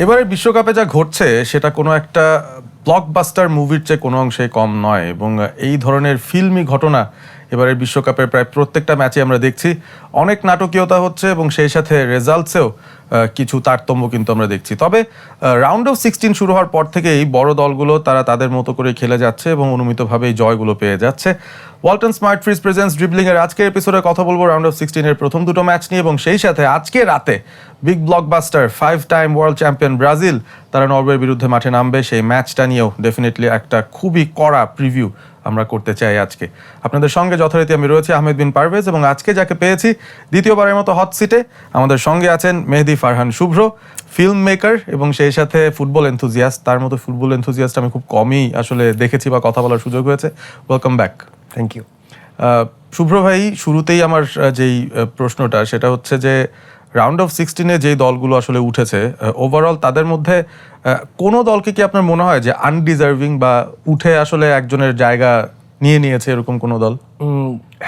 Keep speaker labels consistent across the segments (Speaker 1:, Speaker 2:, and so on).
Speaker 1: এবারের বিশ্বকাপে যা ঘটছে সেটা কোনো একটা ব্লকবাস্টার মুভির চেয়ে কোনো অংশে কম নয় এবং এই ধরনের ফিল্মি ঘটনা এবারের বিশ্বকাপের প্রায় প্রত্যেকটা ম্যাচে আমরা দেখছি। অনেক নাটকীয়তা হচ্ছে এবং সেই সাথে রেজাল্টসেও কিছু তারতম্য কিন্তু আমরা দেখছি। তবে রাউন্ড অফ 16 শুরু হওয়ার পর থেকেই বড় দলগুলো তারা তাদের মতো করে খেলে যাচ্ছে এবং অনুমিতভাবেই জয়গুলো পেয়ে যাচ্ছে। Walton smart fridge presence dribbling এর আজকের এপিসোডে কথা বলবো রাউন্ড অফ 16 এর প্রথম দুটো ম্যাচ নিয়ে এবং সেই সাথে আজকে রাতে big blockbuster 5 time world champion Brazil তারা নরওয়ের বিরুদ্ধে মাঠে নামবে, সেই ম্যাচটা নিয়েও ডেফিনেটলি একটা খুবই কড়া প্রিভিউ আমরা করতে চাই আজকে। আপনাদের সঙ্গে যথারীতি আমি রয়েছি আহমেদ বিন পারভেজ এবং আজকে যাকে পেয়েছি দ্বিতীয়বারের মতো হট সিটে আমাদের সঙ্গে আছেন মেহেদি ফারহান শুভ্র, ফিল্ম মেকার এবং সেই সাথে ফুটবল এনথুজিয়াস্ট। তার মতো ফুটবল এনথুজিয়াস্ট আমি খুব কমই আসলে দেখেছি বা কথা বলার সুযোগ হয়েছে। Welcome back.
Speaker 2: Thank you.
Speaker 1: Shubhra ভাই, শুরুতেই আমার যেই প্রশ্নটা সেটা হচ্ছে যে রাউন্ড অফ 16-এ যেই দলগুলো আসলে উঠেছে ওভারঅল তাদের মধ্যে কোনো দলকে কি আপনার মনে হয় যে আনডিজার্ভিং বা উঠে আসলে একজনের জায়গা নিয়ে নিয়েছে এরকম কোনো দল?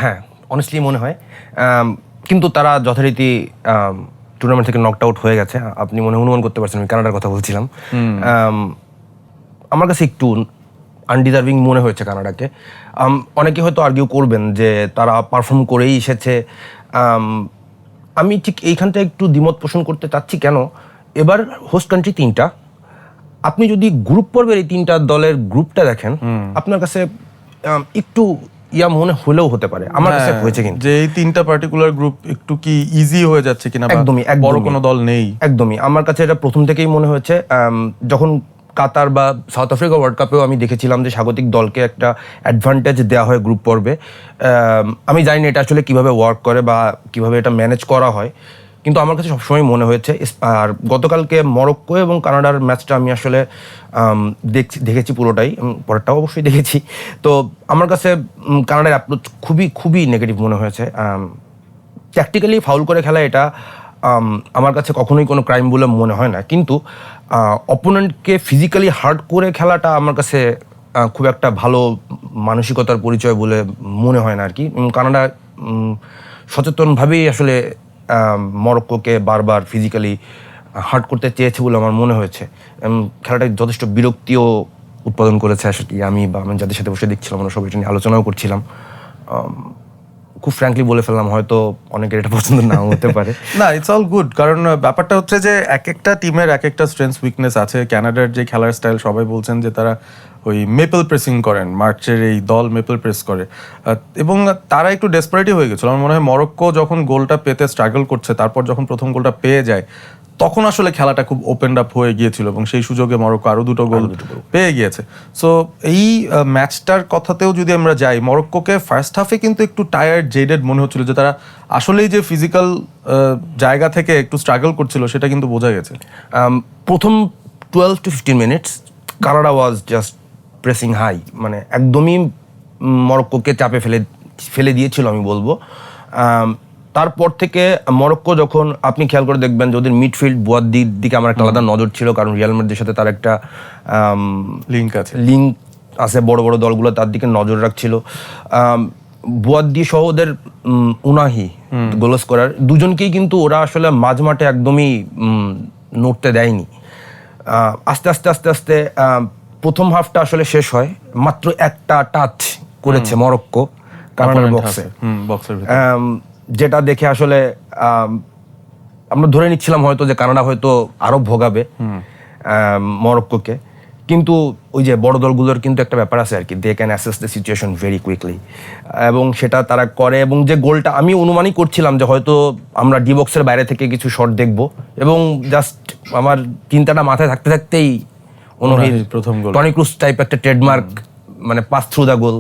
Speaker 2: হ্যাঁ, অনেস্টলি মনে হয়, কিন্তু তারা যথারীতি টুর্নামেন্ট থেকে নকড আউট হয়ে গেছে। আপনি মনে অনুমান করতে পারছেন আমি কানাডার কথা বলছিলাম। আমার কাছে একটু আনডিজার্ভিং মনে হয়েছে কানাডাকে। অনেকে হয়তো আর্গিউ করবেন যে তারা পারফর্ম করেই এসেছে। আমি ঠিক এইখানটা একটু দ্বিমত পোষণ করতে চাচ্ছি। কেন? এবার হোস্ট কান্ট্রি 3টা, আপনি যদি গ্রুপ পর্বের এই 3টা দলের গ্রুপটা দেখেন আপনার কাছে একটু মনে হলেও হতে পারে। আমার কাছে হয়েছে কিন্তু
Speaker 1: যে এই 3টা পার্টিকুলার গ্রুপ একটু কি ইজি হয়ে যাচ্ছে কিনা,
Speaker 2: একদমই
Speaker 1: বড় কোনো দল নেই।
Speaker 2: একদমই আমার কাছে এটা প্রথম থেকেই মনে হয়েছে। যখন কাতার বা সাউথ আফ্রিকা ওয়ার্ল্ড কাপেও আমি দেখেছিলাম যে স্বাগতিক দলকে একটা অ্যাডভান্টেজ দেওয়া হয় গ্রুপ পর্বে। আমি জানি না এটা আসলে কিভাবে ওয়ার্ক করে বা কিভাবে এটা ম্যানেজ করা হয়, কিন্তু আমার কাছে সবসময় মনে হয়েছে। আর গতকালকে মরক্কো এবং কানাডার ম্যাচটা আমি আসলে দেখেছি পুরোটাই, পরেরটাও অবশ্যই দেখেছি। তো আমার কাছে কানাডার অ্যাপ্রোচ খুবই নেগেটিভ মনে হয়েছে। ট্যাকটিক্যালি ফাউল করে খেলা এটা আমার কাছে কখনোই কোনো ক্রাইম বলে মনে হয় না, কিন্তু অপোনেন্টকে ফিজিক্যালি হার্ড করে খেলাটা আমার কাছে খুব একটা ভালো মানসিকতার পরিচয় বলে মনে হয় না আর কি। কানাডা সচেতনভাবেই আসলে মরক্কোকে বারবার ফিজিক্যালি হার্ট করতে চেয়েছে বলে আমার মনে হয়েছে। খেলাটা যথেষ্ট বিরক্তিও উৎপাদন করেছে আসলে। আমি যাদের সাথে বসে দেখছিলাম আমরা সবাই এটা নিয়ে আলোচনাও করছিলাম। খুব ফ্র্যাঙ্কলি বলে ফেললাম, হয়তো অনেকের এটা পছন্দ নাও হতে পারে।
Speaker 1: না, ইটস অল গুড, কারণ ব্যাপারটা হচ্ছে যে এক একটা টিমের এক একটা স্ট্রেংথ উইকনেস আছে। কানাডার যে খেলার স্টাইল সবাই বলছেন যে তারা ওই মেপল প্রেসিং করেন, মার্চের এই দল মেপল প্রেস করে এবং তারা একটু ডেসপারেটই হয়ে গেছিল। আমার মনে হয় মরক্কো যখন গোলটা পেতে স্ট্রাগল করছে, তারপর যখন প্রথম গোলটা পেয়ে যায় তখন আসলে খেলাটা খুব ওপেন আপ হয়ে গিয়েছিল এবং সেই সুযোগে মরক্কো আরও দুটো গোল পেয়ে গিয়েছে। সো এই ম্যাচটার কথাতেও যদি আমরা যাই, মরক্কোকে ফার্স্ট হাফে কিন্তু একটু টায়ার্ড জেডেড মনে হচ্ছিল, যে তারা আসলেই যে ফিজিক্যাল জায়গা থেকে একটু স্ট্রাগল করছিল সেটা কিন্তু বোঝা গেছে।
Speaker 2: প্রথম 12 to 15 minutes Canada was just pressing high, মানে একদমই মরক্কোকে চাপে ফেলে দিয়েছিল আমি বলবো। তারপর থেকে মরক্কো যখন আপনি খেয়াল করে দেখবেন যে ওদের মিডফিল্ড বুয়াদ্দির দিকে আমার একটা আলাদা নজর ছিল, কারণ রিয়াল মাদ্রিদের সাথে তার একটা লিঙ্ক আছে, বড় বড় দলগুলো তার দিকে নজর রাখছিল। বুয়াদ্দি সহ ওদের উনাহি গোল স্কোরার দুজনকেই কিন্তু ওরা আসলে মাঝমাঠে একদমই নড়তে দেয়নি। আস্তে আস্তে প্রথম হাফটা আসলে শেষ হয়, মাত্র একটা টাচ করেছে মরক্কো কানাডার বক্সে, যেটা দেখে আসলে আমরা ধরে নিচ্ছিলাম হয়তো যে কানাডা হয়তো আরো ভোগাবে মরক্কোকে। কিন্তু ওই যে বড় দলগুলোর কিন্তু একটা ব্যাপার আছে আর কি, they can assess the situation very quickly, এবং সেটা তারা করে। এবং যে গোলটা আমি অনুমানই করছিলাম যে হয়তো আমরা ডি বক্সের বাইরে থেকে কিছু শট দেখবো, এবং জাস্ট আমার চিন্তাটা মাথায় থাকতেই অনুহির
Speaker 1: প্রথম গোল
Speaker 2: টনি ক্রুস টাইপ একটা ট্রেডমার্ক, মানে পাস থ্রু দ্য গোল,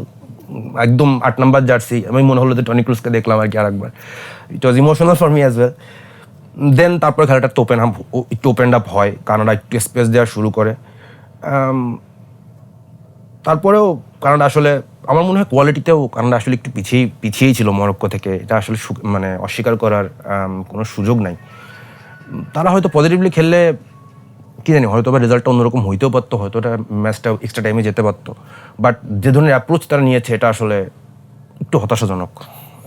Speaker 2: একদম 8 নম্বর জার্সি। আমি মনে হলো যে টনি ক্রুসকে দেখলাম আর কি আরেকবার। It was emotional for me as well. Then তারপরে খেলাটা একটু ওপেন আপ হয়, কানাডা একটু স্পেস দেওয়া শুরু করে। তারপরেও কানাডা আসলে আমার মনে হয় কোয়ালিটিতেও কানাডা আসলে একটু পিছিয়েই ছিল মরক্কো থেকে, এটা আসলে মানে অস্বীকার করার কোনো সুযোগ নাই। তারা হয়তো পজিটিভলি খেললে কি জানি হয়তো বা রেজাল্টটা অন্যরকম হইতেও পারতো, হয়তো এটা ম্যাচটা এক্সট্রা টাইমে যেতে পারতো। বাট যে ধরনের অ্যাপ্রোচ তারা নিয়েছে এটা আসলে একটু হতাশাজনক।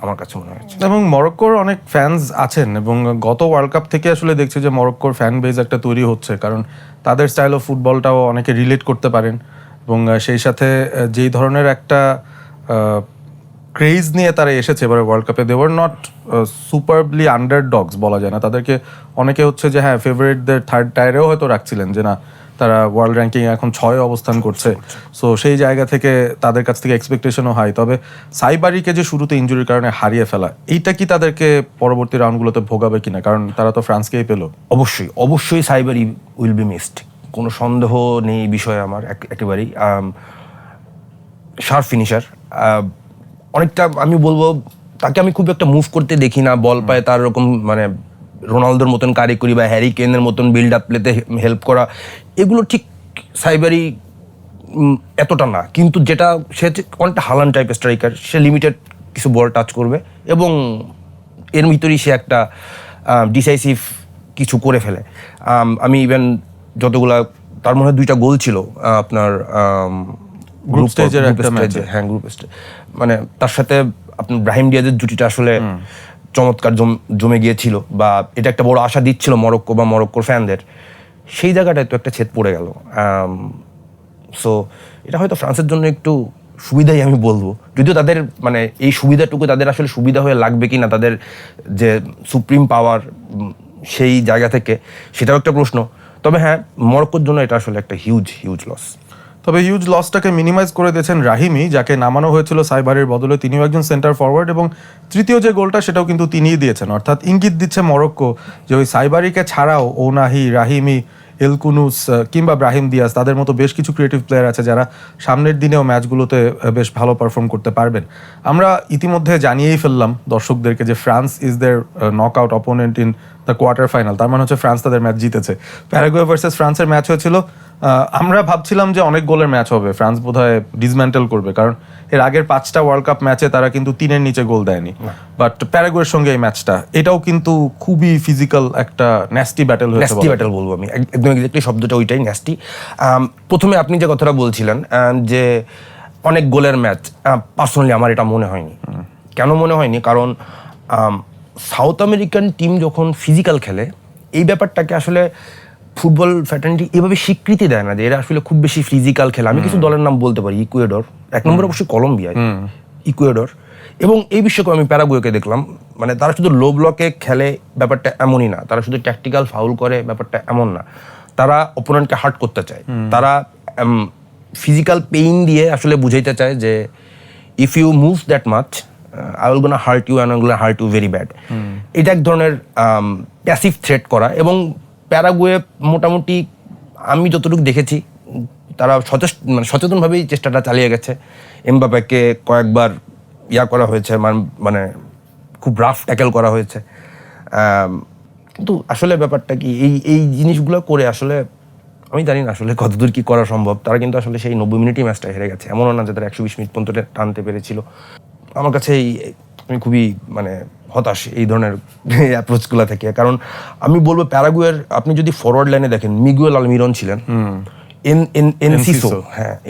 Speaker 2: আমার কাছে মনে হয়েছে।
Speaker 1: এবং মরক্কোর অনেক ফ্যান্স আছেন এবং গত ওয়ার্ল্ড কাপ থেকে আসলে দেখছি যে মরক্কোর ফ্যান বেজ একটা তৈরি হচ্ছে, কারণ তাদের স্টাইল অফ ফুটবলটাও অনেকে রিলেট করতে পারেন এবং সেই সাথে যেই ধরনের একটা ক্রেজ নিয়ে তারা এসেছে এবারে ওয়ার্ল্ড কাপে, দে ওয়ার নট সুপারবলি আন্ডারডগস বলা যায় না তাদেরকে। অনেকে হচ্ছে যে হ্যাঁ ফেভারিটদের থার্ড টায়ারেও হয়তো রাখছিলেন যে না তারা ওয়ার্ল্ড র্যাঙ্কিং এখন 6 অবস্থান করছে, সো সেই জায়গা থেকে তাদের কাছ থেকে এক্সপেকটেশনও হাই। তবে সাইবারিকে যে শুরুতে ইনজুরির কারণে হারিয়ে ফেলা, এইটা কি তাদেরকে পরবর্তী রাউন্ডগুলোতে ভোগাবে কিনা, কারণ তারা তো ফ্রান্সকেই পেলো।
Speaker 2: অবশ্যই সাইবারি উইল বি মিসড, কোনো সন্দেহ নেই এই বিষয়ে আমার একেবারেই। শার্প ফিনিশার, অনেকটা আমি বলবো তাকে আমি খুব একটা মুভ করতে দেখি না, বল পায় তার এরকম মানে রোনালদোর মতন কারিগরি বা হ্যারি কেনের মতন বিল্ড আপ প্লেতে হেল্প করা, এগুলো ঠিক সাইবারি এতটা না। কিন্তু যেটা সে অনেকটা হালান টাইপের স্ট্রাইকার, সে লিমিটেড কিছু বল টাচ করবে এবং এর ভিতরেই সে একটা ডিসাইসিভ কিছু করে ফেলে। আমি ইভেন যতগুলা, তার মনে হয় 2টা গোল ছিল আপনার
Speaker 1: গ্রুপ স্টেজের একটা ম্যাচে,
Speaker 2: হ্যাঁ গ্রুপ স্টেজ, মানে তার সাথে আপনার ব্রাহিম ডিয়াজের জুটিটা আসলে চমৎকার জমে গিয়েছিল, বা এটা একটা বড় আশা দিচ্ছিল মরক্কো বা মরক্কোর ফ্যানদের। সেই জায়গাটায় তো একটা ছেদ পড়ে গেল। সো এটা হয়তো ফ্রান্সের জন্য একটু সুবিধাই আমি বলবো, যদিও তাদের মানে এই সুবিধাটুকু তাদের আসলে সুবিধা হয়ে লাগবে কি না তাদের যে সুপ্রিম পাওয়ার সেই জায়গা থেকে, সেটাও একটা প্রশ্ন। তবে হ্যাঁ, মরক্কোর জন্য এটা আসলে একটা হিউজ লস।
Speaker 1: তবে হিউজ লসটাকে মিনিমাইজ করে দিয়েছেন রাহিমি, যাকে নামানো হয়েছিল সাইবারের বদলে। তিনিও একজন সেন্টার ফরওয়ার্ড এবং তৃতীয় যে গোলটা সেটাও কিন্তু তিনিই দিয়েছেন। অর্থাৎ ইঙ্গিত দিচ্ছে মরক্কো যে ওই সাইবারিকে ছাড়াও ওনাহি, রাহিমি, এলকুনুস কিংবা ব্রাহিম দিয়াজ, তাদের মতো বেশ কিছু ক্রিয়েটিভ প্লেয়ার আছে যারা সামনের দিনেও ম্যাচগুলোতে বেশ ভালো পারফর্ম করতে পারবেন। আমরা ইতিমধ্যে জানিয়েই ফেললাম দর্শকদেরকে যে France is their knock out opponent in the quarter final. তার মানে হচ্ছে ফ্রান্স তাদের ম্যাচ জিতেছে। প্যারাগুয়ে ভার্সেস ফ্রান্সের ম্যাচ হয়েছিল। আমরা ভাবছিলাম যে অনেক গোলের ম্যাচ হবে, ফ্রান্স বোধহয় ডিসম্যান্টেল করবে, কারণ এর আগের 5টা ওয়ার্ল্ড কাপ ম্যাচে তারা কিন্তু 3-এর নিচে গোল দেয়নি। বাট প্যারাগুয়ের সঙ্গে এই ম্যাচটা, এটাও কিন্তু খুবই ফিজিক্যাল একটা ন্যাস্টি ব্যাটেল হয়েছে।
Speaker 2: ন্যাস্টি ব্যাটেল বলবো আমি, একদম এক্স্যাক্টলি শব্দটা ওইটাই, ন্যাস্টি। প্রথমে আপনি যে কথাটা বলছিলেন যে অনেক গোলের ম্যাচ, পার্সোনালি আমার এটা মনে হয়নি। কেন মনে হয়নি? কারণ সাউথ আমেরিকান টিম যখন ফিজিক্যাল খেলে, এই ব্যাপারটাকে আসলে ফুটবল ফ্যাটার্নিটি এভাবে স্বীকৃতি দেয় না যে এরা আসলে খুব বেশি ফিজিক্যাল খেলে। আমি কিছু দলের নাম বলতে পারি, ইকুয়েডর 1 নম্বর, অবশ্যই কলম্বিয়া, ইকুয়েডর, এবং এই বিশ্বকাপে আমি প্যারাগুয়েকে দেখলাম, মানে তারা শুধু লো ব্লকে খেলে ব্যাপারটা এমনই না, তারা শুধু ট্যাকটিক্যাল ফাউল করে ব্যাপারটা এমন না, তারা অপোনেন্টকে হার্ট করতে চায়, তারা ফিজিক্যাল পেইন দিয়ে আসলে বুঝাইতে চায় যে if you move that much I will gonna hurt you and I will gonna hurt you very bad. এটা এক ধরনের প্যাসিভ থ্রেট করা। এবং প্যারাগুয়ে মোটামুটি আমি যতটুকু দেখেছি তারা সচেতনভাবেই চেষ্টাটা চালিয়ে গেছে। এমবাপ্পেকে কয়েকবার করা হয়েছে, মানে খুব রাফ ট্যাকেল করা হয়েছে, কিন্তু আসলে ব্যাপারটা কি এই জিনিসগুলো করে আসলে আমি জানি না আসলে কতদূর কি করা সম্ভব। তারা কিন্তু আসলে সেই 90 মিনিটই ম্যাচটা হেরে গেছে, এমনও না যে তারা 120 মিনিট পর্যন্ত টানতে পেরেছিল। আমার কাছে আমি খুবই মানে হতাশ এই ধরনের অ্যাপ্রোচগুলো থেকে। কারণ আমি বলবো প্যারাগুয়ের, আপনি যদি ফরওয়ার্ড লাইনে দেখেন, মিগুয়েল আলমিরন ছিলেন,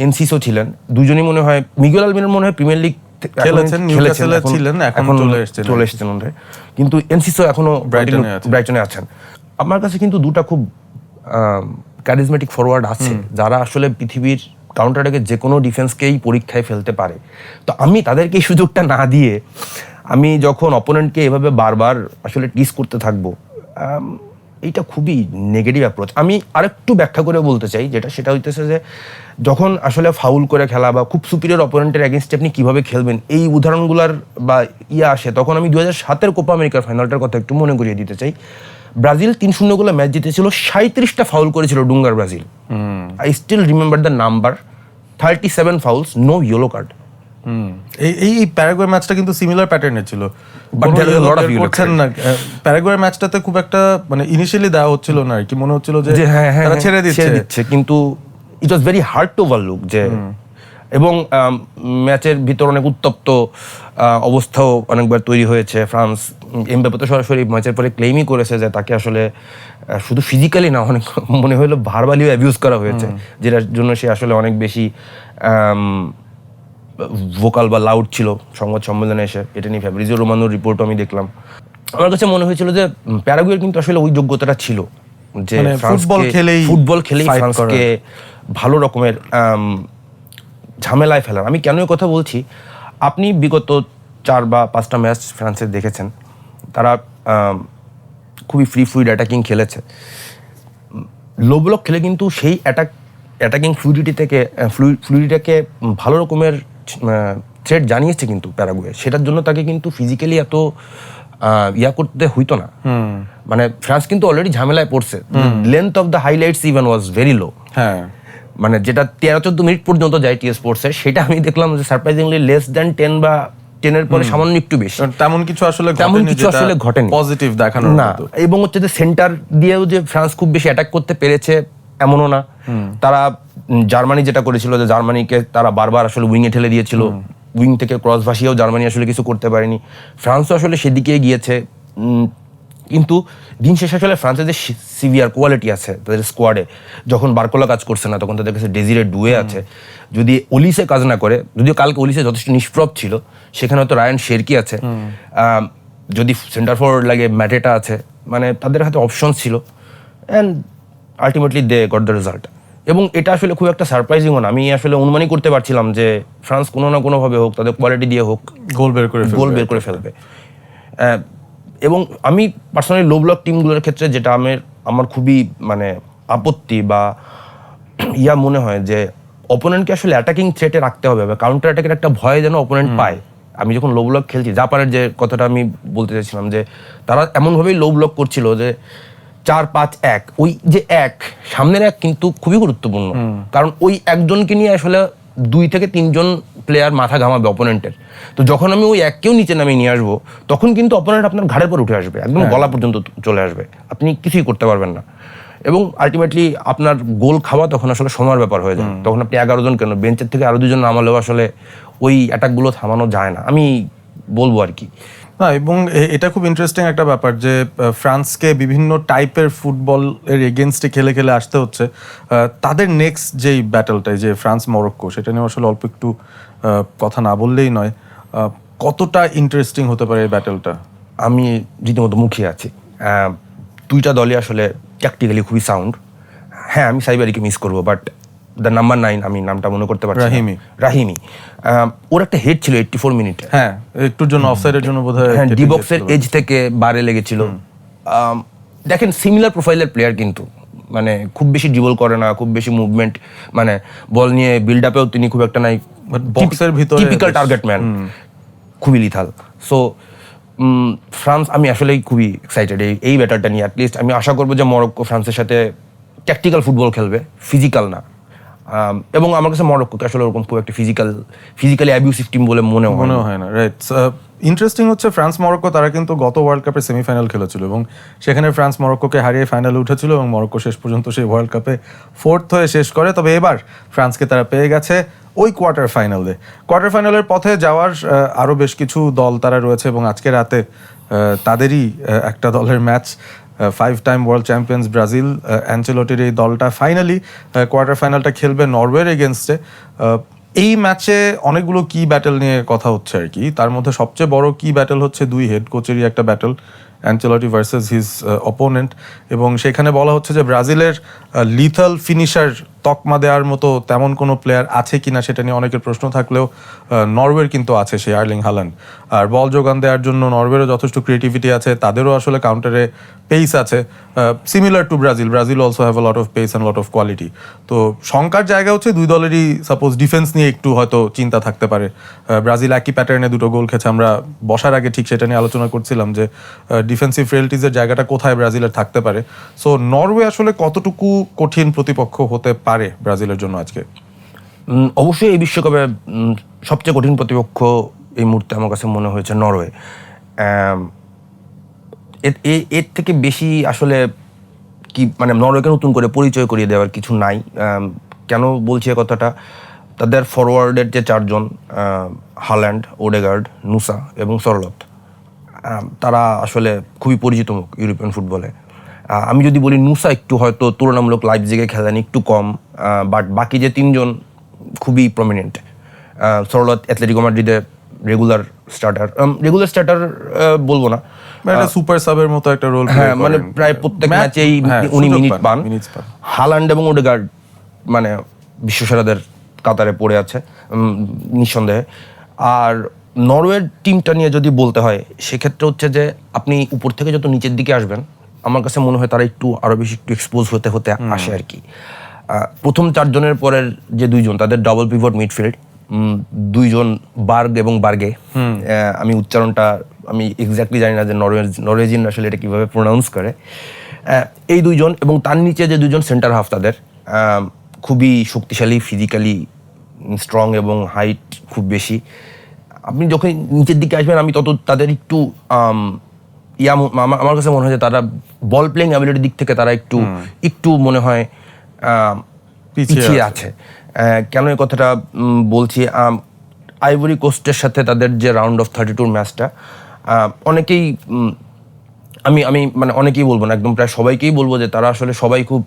Speaker 2: এনসিসো ছিলেন, দুজনই মনে হয়, মিগুয়েল আলমিরন মনে হয় প্রিমিয়ার লিগ খেলেছেন, এখন চলে এসেছেন ওদের, কিন্তু এনসিসো এখনো ব্রাইটনে আছেন। আমার কাছে কিন্তু 2টা খুব ক্যারিজমেটিক ফরওয়ার্ড আছে যারা আসলে পৃথিবীর কাউন্টার অ্যাটাকে যে কোনো ডিফেন্সকেই পরীক্ষায় ফেলতে পারে। তো আমি তাদেরকে এই সুযোগটা না দিয়ে আমি যখন অপোনেন্টকে এভাবে বারবার আসলে টিস করতে থাকবো, এইটা খুবই নেগেটিভ অ্যাপ্রোচ। আমি আরেকটু ব্যাখ্যা করে বলতে চাই, সেটা হইতেছে যে যখন আসলে ফাউল করে খেলা বা খুব সুপিরিয়র অপোনেন্টের এগেনস্টে আপনি কীভাবে খেলবেন, এই উদাহরণগুলোর বা আসে, তখন আমি 2007-এর কোপা আমেরিকার ফাইনালটার কথা একটু মনে করিয়ে দিতে চাই। ব্রাজিল 3-0 গোলে ম্যাচ জিতেছিল, 37টা ফাউল করেছিল ডুঙ্গার Brazil. I still remember the number, 37 fouls, no yellow card.
Speaker 1: এই প্যারাগুয়ে ম্যাচটা কিন্তু সিমিলার প্যাটার্নের ছিল। প্যারাগুয়ের ম্যাচটাতে খুব একটা মানে ইনিশিয়ালি দেওয়া হচ্ছিল না আর কি, মনে হচ্ছিল যে তারা ছেড়ে দিচ্ছে,
Speaker 2: কিন্তু it was very hard to overlook যে। এবং ম্যাচের ভিতর অনেক উত্তপ্ত অবস্থাও অনেকবার তৈরি হয়েছে। ফ্রান্স, এমবাপ্পে তো সরাসরি ম্যাচের পরে ক্লেমই করেছে যে তাকে আসলে শুধু ফিজিক্যালি না, অনেক মনে হলো ভার্বালিও অ্যাবিউজ করা হয়েছে, যেটার জন্য সে আসলে অনেক বেশি ভোকাল বা লাউড ছিল সংবাদ সম্মেলনে এসে, এটা নিয়ে ফ্যাব্রিজিও রোমানোর রিপোর্টও আমি দেখলাম। আমার কাছে মনে হয়েছিল যে প্যারাগুয়ের কিন্তু আসলে ওই যোগ্যতাটা ছিল যে
Speaker 1: মানে ফুটবল
Speaker 2: খেলেই
Speaker 1: fight
Speaker 2: ফ্রান্সকে ভালো রকমের ঝামেলায় ফেলার। আমি কেন এই কথা বলছি, আপনি বিগত 4 বা 5টা ম্যাচ ফ্রান্সের দেখেছেন, তারা খুবই ফ্লুইড অ্যাটাকিং খেলেছে। লো ব্লক খেলে কিন্তু সেই অ্যাটাকিং ফ্লুইডিটিকে ভালো রকমের থ্রেট জানিয়েছে কিন্তু প্যারাগুয়ে। সেটার জন্য তাকে কিন্তু ফিজিক্যালি এত করতে হইতো না। মানে ফ্রান্স কিন্তু অলরেডি ঝামেলায় পড়ছে। Length of the highlights even was very low.
Speaker 1: হ্যাঁ,
Speaker 2: মানে যেটা 13-14 মিনিট পর্যন্ত যায় টি স্পোর্টসের, সেটা আমি দেখলাম যে সারপ্রাইজিংলি লেস দ্যান 10 বা 10-এর পরে সামান্য একটু বেশি।
Speaker 1: তেমন কিছু আসলে
Speaker 2: ঘটেনি
Speaker 1: পজিটিভ দেখানোর
Speaker 2: না।
Speaker 1: মতো।
Speaker 2: এবং হচ্ছে যে সেন্টার দিয়েও যে ফ্রান্স খুব বেশি অ্যাটাক করতে পেরেছে এমনও না। তারা জার্মানি যেটা করেছিল, যে জার্মানিকে তারা বারবার আসলে উইংয়ে ঠেলে দিয়েছিল, উইং থেকে ক্রস ভাসিয়েও জার্মানি আসলে কিছু করতে পারেনি। ফ্রান্সও আসলে সেদিকে গিয়েছে, কিন্তু দিন শেষে আসলে ফ্রান্সের যে সিভিয়ার কোয়ালিটি আছে তাদের স্কোয়াডে, যখন বার্কোলা কাজ করছে না তখন তাদের কাছে ডেজিরে ডুয়ে আছে। যদি ওলিসে কাজ না করে, যদিও কালকে ওলিসে যথেষ্ট নিষ্প্রভ ছিল, সেখানে হয়তো রায়ান শেরকি আছে, যদি সেন্টার ফরওয়ার্ড লাগে ম্যাটেটা আছে, মানে তাদের হাতে অপশন ছিল, and ultimately they got the result. এবং এটা আসলে খুব একটা সারপ্রাইজিংও না। আমি আসলে অনুমানই করতে পারছিলাম যে ফ্রান্স কোনো না কোনোভাবে হোক, তাদের কোয়ালিটি দিয়ে হোক,
Speaker 1: গোল বের করে
Speaker 2: ফেলবে। এবং আমি পার্সোনালি লো ব্লক টিমগুলোর ক্ষেত্রে যেটা আমার খুবই মানে আপত্তি বা মনে হয় যে অপোনেন্টকে আসলে অ্যাটাকিং থ্রেটে রাখতে হবে, বা কাউন্টার অ্যাটাকের একটা ভয় যেন অপোনেন্ট পায়। আমি যখন লো ব্লক খেলছি, জাপানের যে কথাটা আমি বলতে চাইছিলাম, যে তারা এমনভাবেই লো ব্লক করছিল যে 4-5-1, ওই যে সামনের কিন্তু খুবই গুরুত্বপূর্ণ, কারণ ওই একজনকে নিয়ে আসলে 2 থেকে 3 জন প্লেয়ার মাথা ঘামাবে অপোনেন্টের। তো যখন আমি ওই এককেও নিচে নামিয়ে নিয়ে আসবো, তখন কিন্তু অপোনেন্ট আপনার ঘাড়ের পর উঠে আসবে, একদম গলা পর্যন্ত চলে আসবে, আপনি কিছুই করতে পারবেন না। এবং আলটিমেটলি আপনার গোল খাওয়া তখন আসলে সময়ের ব্যাপার হয়ে যায়। তখন আপনি 11 জন কেন, বেঞ্চের থেকে আরো 2 জন নামালেও আসলে ওই অ্যাটাকগুলো থামানো যায় না, আমি বলবো আর কি।
Speaker 1: না, এবং এটা খুব ইন্টারেস্টিং একটা ব্যাপার যে ফ্রান্সকে বিভিন্ন টাইপের ফুটবল এর এগেনস্টে খেলে খেলে আসতে হচ্ছে। তাদের নেক্সট যেই ব্যাটলটা, যে ফ্রান্স মরক্কো, সেটা নিয়ে আসলে অল্প একটু কথা না বললেই নয়। কতটা ইন্টারেস্টিং হতে পারে এই ব্যাটলটা?
Speaker 2: আমি রীতিমতো মুখিয়ে আছি। 2টা দলই আসলে ট্যাকটিক্যালি খুবই সাউন্ড। হ্যাঁ, আমি সাইবারিকে মিস করবো, বাট দ্য নাম্বার 9, আমি নামটা মনে করতে পারছি, রাহিমি। ওর একটা হেড ছিল 84 মিনিটে।
Speaker 1: হ্যাঁ, একটুর জন্য অফসাইডের জন্য বোধহয়
Speaker 2: ডি বক্সের এজ থেকে বারে লেগেছিল। দেখেন, সিমিলার প্রোফাইলের প্লেয়ার, কিন্তু মানে খুব বেশি ড্রিবল করে না, খুব বেশি মুভমেন্ট, মানে বল নিয়ে বিল্ড আপেও তিনি খুব একটা নাই,
Speaker 1: বক্সের ভিতরে
Speaker 2: টিপিক্যাল টার্গেট ম্যান, খুবই লিথাল। সো ফ্রান্স, আমি আসলেই খুবই এক্সাইটেড এই ব্যাটারটা নিয়ে। অ্যাটলিস্ট আমি আশা করবো যে মরক্কো ফ্রান্সের সাথে ট্যাকটিক্যাল ফুটবল খেলবে, ফিজিক্যাল না। এবং আমার কাছে মরক্কোকে আসলে ওরকম খুব একটা ফিজিক্যালি অ্যাবিউসিভ টিম বলে মনে
Speaker 1: হয় না। রাইট, ইন্টারেস্টিং হচ্ছে ফ্রান্স মরক্কো, তারা কিন্তু গত ওয়ার্ল্ড কাপের সেমিফাইনাল খেলেছিল এবং সেখানে ফ্রান্স মরক্কোকে হারিয়ে ফাইনালে উঠেছিল এবং মরক্কো শেষ পর্যন্ত সেই ওয়ার্ল্ড কাপে 4th হয়ে শেষ করে। তবে এবার ফ্রান্সকে তারা পেয়ে গেছে ওই কোয়ার্টার ফাইনালের পথে যাওয়ার আরও বেশ কিছু দল তারা রয়েছে এবং আজকে রাতে তাদেরই একটা দলের ম্যাচ। 5-টাইম ওয়ার্ল্ড চ্যাম্পিয়ন্স ব্রাজিল, অ্যানচেলোটির এই দলটা ফাইনালি কোয়ার্টার ফাইনালটা খেলবে নরওয়ের এগেনস্টে। এই ম্যাচে অনেকগুলো কি ব্যাটেল নিয়ে কথা হচ্ছে আর কি। তার মধ্যে সবচেয়ে বড় কি ব্যাটেল হচ্ছে 2 হেড কোচেরই একটা ব্যাটেল, অ্যানচেলোটি ভার্সেস হিজ অপোনেন্ট। এবং সেখানে বলা হচ্ছে যে ব্রাজিলের লিথাল ফিনিশার তকমা দেওয়ার মতো তেমন কোনো প্লেয়ার আছে কিনা সেটা নিয়ে অনেকের প্রশ্ন থাকলেও নরওয়ের কিন্তু আছে, সেই আর্লিং হাল্যান্ড। আর বল যোগান দেওয়ার জন্য নরওয়েরও যথেষ্ট ক্রিয়েটিভিটি আছে, তাদেরও আসলে কাউন্টারে পেস আছে, similar to Brazil also have a lot of pace and lot of quality. তো শঙ্কার জায়গা হচ্ছে 2 দলেরই সাপোজ ডিফেন্স নিয়ে একটু হয়তো চিন্তা থাকতে পারে। ব্রাজিল একই প্যাটার্নে 2টো গোল খেয়েছে, আমরা বসার আগে ঠিক সেটা নিয়ে আলোচনা করছিলাম যে ডিফেন্সিভ ফ্রেলটিজের জায়গাটা কোথায় ব্রাজিলের থাকতে পারে। সো নরওয়ে আসলে কতটুকু কঠিন প্রতিপক্ষ হতে পারে ব্রাজিলের জন্য আজকে?
Speaker 2: অবশ্যই এই বিশ্বকাপে সবচেয়ে কঠিন প্রতিপক্ষ এই মুহূর্তে আমার কাছে মনে হয়েছে নরওয়ে। এর থেকে বেশি আসলে কি, মানে নরওয়েকে নতুন করে পরিচয় করিয়ে দেওয়ার কিছু নাই। কেন বলছি এ কথাটা, তাদের ফরওয়ার্ডের যে 4 জন, হাল্যান্ড, ওডেগার্ড, নুসা এবং সরলত, তারা আসলে খুবই পরিচিত মুখ ইউরোপিয়ান ফুটবলে। আমি যদি বলি নুসা একটু হয়তো তুলনামূলক লাইপজিগে খেলেন একটু কম, বাট বাকি যে 3 জন খুবই প্রমিনেন্ট। সরলত অ্যাথলেটিকো মাদ্রিদে রেগুলার স্টার্টার বলবো না,
Speaker 1: মানে একটা সুপার সাবের মতো একটা রোল
Speaker 2: হ্যাঁ মানে প্রায় প্রত্যেক ম্যাচেই উনি মিনিট পান। হালান্ড এবং ওডেগার্ড মানে বিশ্বসেরাদের কাতারে পড়ে আছে নিঃসন্দেহে। আর নরওয়ের টিমটা নিয়ে যদি বলতে হয় সেক্ষেত্রে হচ্ছে যে আপনি উপর থেকে যত নিচের দিকে আসবেন আমার কাছে মনে হয় তারা আরো বেশি একটু এক্সপোজ হতে আসে আর কি। প্রথম 4 জনের পরের যে 2 জন তাদের ডাবল পিভট মিডফিল্ড, 2 জন বার্গ এবং বার্গে, আমি উচ্চারণটা আমি এক্স্যাক্টলি জানি না যে নরওয়েজিয়ান আসলে এটা কিভাবে প্রোনাউন্স করে। এই 2 জন এবং তার নিচে যে 2 জন সেন্টার হাফ তাদের খুবই শক্তিশালী, ফিজিক্যালি স্ট্রং এবং হাইট খুব বেশি। আপনি যখন নিচের দিকে আসবেন আমি তত তাদের একটু আমার কাছে মনে হয় যে তারা বল প্লেইং অ্যাবিলিটির দিক থেকে তারা একটু মনে হয় পিছিয়ে আছে। কেন এই কথাটা বলছি, আইভরি কোস্টের সাথে তাদের যে রাউন্ড অফ 32 ম্যাচটা অনেকেই আমি মানে অনেকেই বলবো না, একদম প্রায় সবাইকেই বলবো যে তারা আসলে সবাই খুব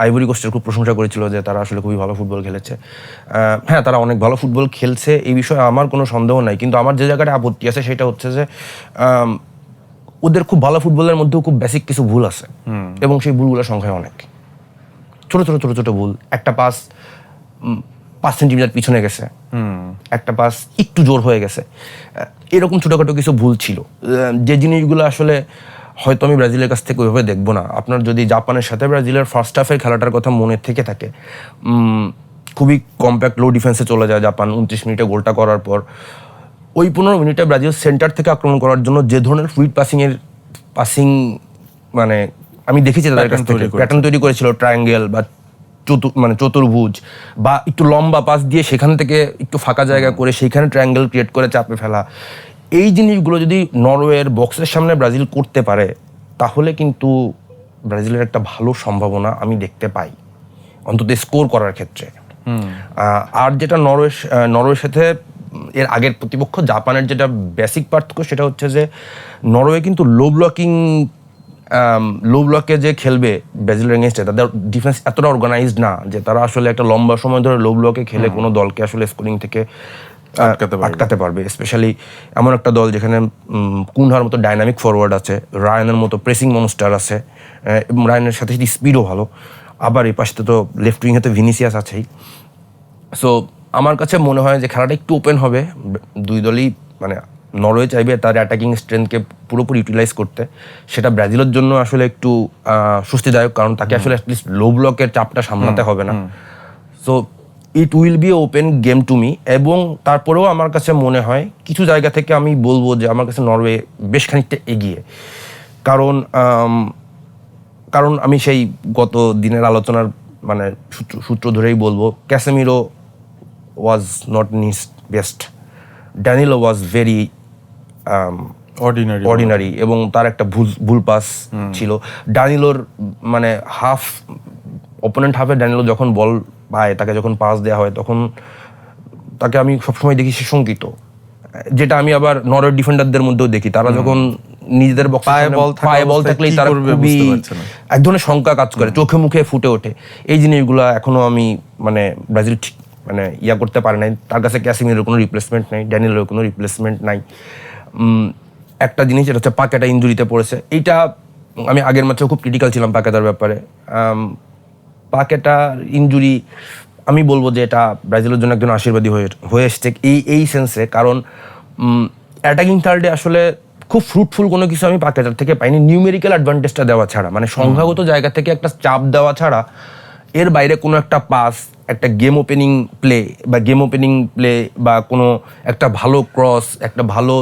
Speaker 2: আইভরি কোস্টের খুব প্রশংসা করেছিল যে তারা আসলে খুবই ভালো ফুটবল খেলেছে। হ্যাঁ, তারা অনেক ভালো ফুটবল খেলছে, এই বিষয়ে আমার কোনো সন্দেহ নাই, কিন্তু আমার যে জায়গাটা আপত্তি আছে সেটা হচ্ছে যে ওদের খুব ভালো ফুটবলের মধ্যেও খুব বেসিক কিছু ভুল আছে এবং সেই ভুলগুলোর সংখ্যায় অনেক ছোট ছোট ভুল। একটা পাস 5 সেন্টিমিটার পিছনে গেছে, একটা পাস একটু জোর হয়ে গেছে, এরকম ছোটখাটো কিছু ভুল ছিল যে জিনিসগুলো আসলে হয়তো আমি ব্রাজিলের কাছ থেকে ওইভাবে দেখবো না। আপনার যদি জাপানের সাথে ব্রাজিলের ফার্স্ট হাফের খেলাটার কথা মনে থেকে থাকে, খুবই কম্প্যাক্ট লো ডিফেন্সে চলে যায় জাপান 29 মিনিটে গোলটা করার পর। ওই 15 মিনিটে ব্রাজিল সেন্টার থেকে আক্রমণ করার জন্য যে ধরনের ফ্লুইড পাসিং মানে আমি দেখেছি তাদের কাছ থেকে প্যাটার্ন তৈরি করেছিল, ট্রায়াঙ্গেল বা চতুর্ভুজ বা একটু লম্বা পাস দিয়ে সেখান থেকে একটু ফাঁকা জায়গা করে সেইখানে ট্রায়াঙ্গেল ক্রিয়েট করে চাপে ফেলা, এই জিনিসগুলো যদি নরওয়ের বক্সের সামনে ব্রাজিল করতে পারে তাহলে কিন্তু ব্রাজিলের একটা ভালো সম্ভাবনা আমি দেখতে পাই, অন্তত স্কোর করার ক্ষেত্রে। আর যেটা নরওয়ের সাথে এর আগের প্রতিপক্ষ জাপানের যেটা বেসিক পার্থক্য সেটা হচ্ছে যে নরওয়ে কিন্তু লো ব্লকে যে খেলবে ব্রাজিলের এগেইনস্টে, তাদের ডিফেন্স এতটা অর্গানাইজড না যে তারা আসলে একটা লম্বা সময় ধরে লো ব্লকে খেলে কোনো দলকে আসলে স্কোরিং থেকে আটকাতে পারবে। স্পেশালি এমন একটা দল যেখানে কুনহার মতো ডাইনামিক ফরওয়ার্ড আছে, রায়ানের মতো প্রেসিং মনস্টার আছে এবং রায়ানের সাথে সাথে স্পিডও ভালো, আবার এই পাশে তো লেফট উইংয়ে তো ভিনিসিয়াস আছেই। সো আমার কাছে মনে হয় যে খেলাটা একটু ওপেন হবে, 2 দলই মানে নরওয়ে চাইবে তার অ্যাটাকিং স্ট্রেংথকে পুরোপুরি ইউটিলাইজ করতে, সেটা ব্রাজিলের জন্য আসলে একটু স্বস্তিদায়ক, কারণ তাকে আসলে অ্যাটলিস্ট লো ব্লকের চাপটা সামলাতে হবে না। So it will be open game to me. এবং তারপরেও আমার কাছে মনে হয় কিছু জায়গা থেকে আমি বলবো যে আমার কাছে নরওয়ে বেশ খানিকটা এগিয়ে, কারণ আমি সেই গত দিনের আলোচনার মানে সূত্র ধরেই বলবো, ক্যাসেমিরো ওয়াজ নট নিজ best, Danilo was very ordinary এবং তার একটা ভুল পাস ছিল। ড্যানিলোর মানে অপোনেন্ট হাফে ড্যানিলো যখন বল পায়, তাকে যখন পাস দেওয়া হয় তখন তাকে আমি সবসময় দেখি সে শঙ্কিত, যেটা আমি আবার নরওয়ের ডিফেন্ডারদের মধ্যেও দেখি, তারা যখন নিজেদের পায়ে বল থাকলেই তারা খুবই এক ধরনের শঙ্কা কাজ করে, চোখে মুখে ফুটে ওঠে। এই জিনিসগুলো এখনো আমি মানে ব্রাজিল ঠিক মানে করতে পারে নাই। তার কাছে ক্যাসিমিরোর কোনো রিপ্লেসমেন্ট নাই, ড্যানিয়েলের কোনো রিপ্লেসমেন্ট নাই। একটা জিনিস যেটা হচ্ছে পাকেটা ইনজুরিতে পড়েছে, এইটা আমি আগের ম্যাচেও খুব ক্রিটিক্যাল ছিলাম পাকেটার ব্যাপারে। পাকেটার ইনজুরি আমি বলবো যে এটা ব্রাজিলের জন্য একজন আশীর্বাদী হয়ে এসছে এই সেন্সে, কারণ অ্যাটাকিং থার্ডে আসলে খুব ফ্রুটফুল কোনো কিছু আমি পাকেটার থেকে পাইনি, নিউমেরিক্যাল অ্যাডভান্টেজটা দেওয়া ছাড়া, মানে সংখ্যাগত জায়গা থেকে একটা চাপ দেওয়া ছাড়া এর বাইরে কোনো একটা পাস, একটা গেম ওপেনিং প্লে বা কোনো একটা ভালো ক্রস, একটা ভালো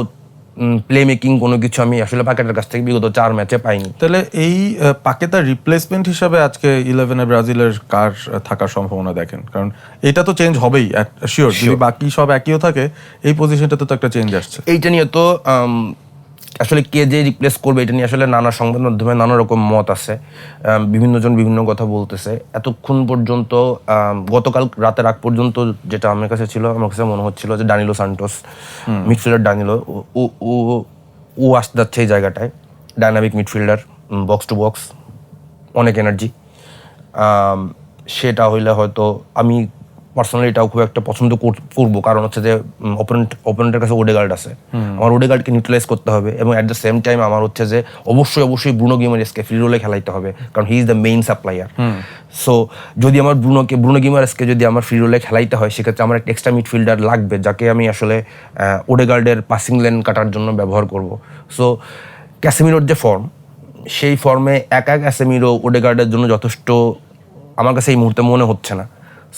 Speaker 2: প্লে মেকিং কোনো কিছু আমি আসলে পাকেটার কাছ থেকে বিগত 4 ম্যাচে পাইনি।
Speaker 1: তাহলে এই পাকেতার রিপ্লেসমেন্ট হিসাবে আজকে 11-এ ব্রাজিলের কার থাকার সম্ভাবনা দেখেন? কারণ এটা তো চেঞ্জ হবেই শিওর, যদি বাকি সব একইও থাকে এই পজিশনটাতে তো একটা চেঞ্জ আসছে।
Speaker 2: এইটা নিয়ে তো আসলে কে যে রিপ্লেস করবে এটা নিয়ে আসলে নানা সংবাদ মাধ্যমে নানা রকম মত আছে, বিভিন্ন জন বিভিন্ন কথা বলতেছে। এতক্ষণ পর্যন্ত গতকাল রাতের আগ পর্যন্ত যেটা আমার কাছে ছিল, আমার কাছে মনে হচ্ছিল যে ডানিলো সান্টোস, মিডফিল্ডার ডানিলো, ও আসতে যাচ্ছে এই জায়গাটায়, dynamic midfielder, box to box, অনেক এনার্জি। সেটা হইলে হয়তো আমি পার্সোনালি এটাও খুব একটা পছন্দ করবো, কারণ হচ্ছে যে ওপোনেন্টের কাছে ওডেগার্ড আছে, আমার ওডেগার্ডকে নিউট্রালাইজ করতে হবে, এবং অ্যাট দ্য সেম টাইম আমার হচ্ছে যে অবশ্যই ব্রুনো গিমারেসকে ফ্রি রোলে খেলাইতে হবে, কারণ he is the main supplier. So যদি আমার ব্রুনো গিমারেসকে যদি আমার ফ্রি রোলে খেলাইতে হয়, সেক্ষেত্রে আমার একটা এক্সট্রা মিডফিল্ডার লাগবে, যাকে আমি আসলে ওডেগার্ডের পাসিং লেন কাটার জন্য ব্যবহার করব। সো ক্যাসেমিরোর যে ফর্ম, সেই ফর্মে একা ক্যাসেমিরো ওডেগার্ডের জন্য যথেষ্ট আমার কাছে এই মুহূর্তে মনে হচ্ছে না।